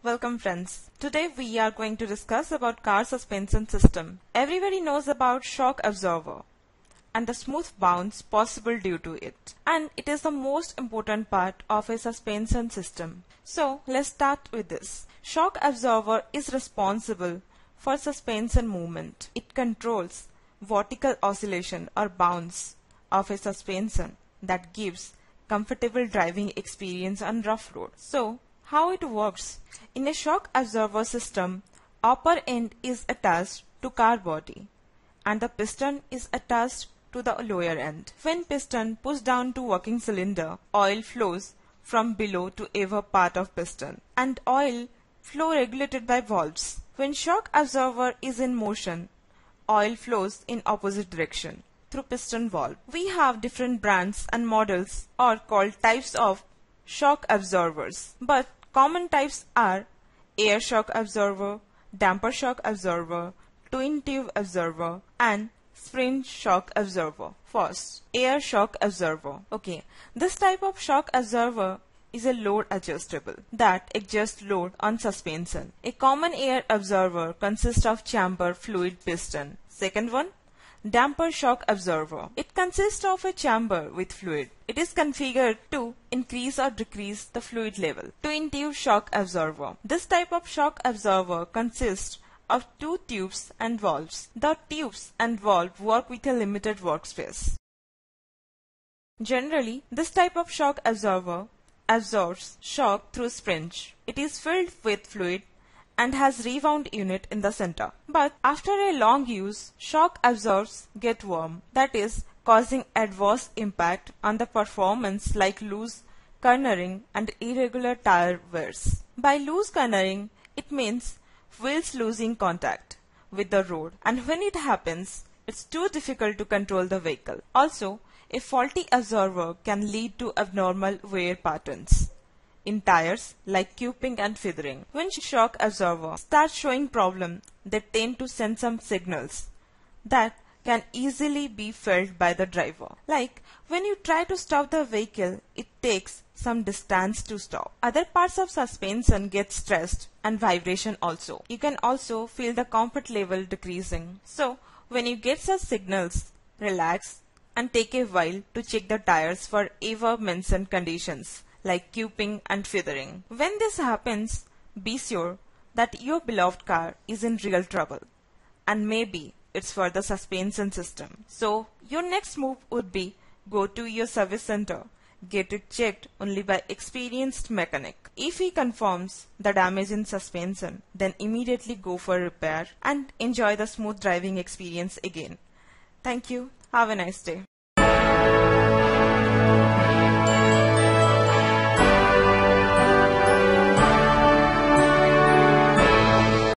Welcome friends. Today we are going to discuss about car suspension system. Everybody knows about shock absorber and the smooth bounce possible due to it. And it is the most important part of a suspension system. So let's start with this. Shock absorber is responsible for suspension movement. It controls vertical oscillation or bounce of a suspension that gives comfortable driving experience on rough road. So how it works? In a shock absorber system, upper end is attached to car body and the piston is attached to the lower end. When piston pushed down to working cylinder, oil flows from below to upper part of piston and oil flow regulated by valves. When shock absorber is in motion, oil flows in opposite direction through piston valve. We have different brands and models or called types of shock absorbers, but common types are air shock absorber, damper shock absorber, twin tube absorber and spring shock absorber. First, air shock absorber. This type of shock absorber is a load adjustable that adjusts load on suspension. A common air absorber consists of chamber, fluid, piston. Second one, damper shock absorber. It consists of a chamber with fluid. It is configured to increase or decrease the fluid level. Twin tube shock absorber. This type of shock absorber consists of two tubes and valves. The tubes and valve work with a limited workspace. Generally, this type of shock absorber absorbs shock through spring. It is filled with fluid and has rewound unit in the center. But after a long use, shock absorbers get warm, that is, causing adverse impact on the performance like loose cornering and irregular tire wears. By loose cornering, it means wheels losing contact with the road, and when it happens, it's too difficult to control the vehicle. Also, a faulty absorber can lead to abnormal wear patterns in tires like cuping and feathering. When shock absorber starts showing problem, they tend to send some signals that can easily be felt by the driver. Like when you try to stop the vehicle, it takes some distance to stop. Other parts of suspension get stressed and vibration also. You can also feel the comfort level decreasing. So when you get such signals, relax and take a while to check the tires for above mentioned conditions like cuping and feathering. When this happens, be sure that your beloved car is in real trouble and maybe it's for the suspension system. So your next move would be go to your service center, get it checked only by experienced mechanic. If he confirms the damage in suspension, then immediately go for repair and enjoy the smooth driving experience again. Thank you. Have a nice day.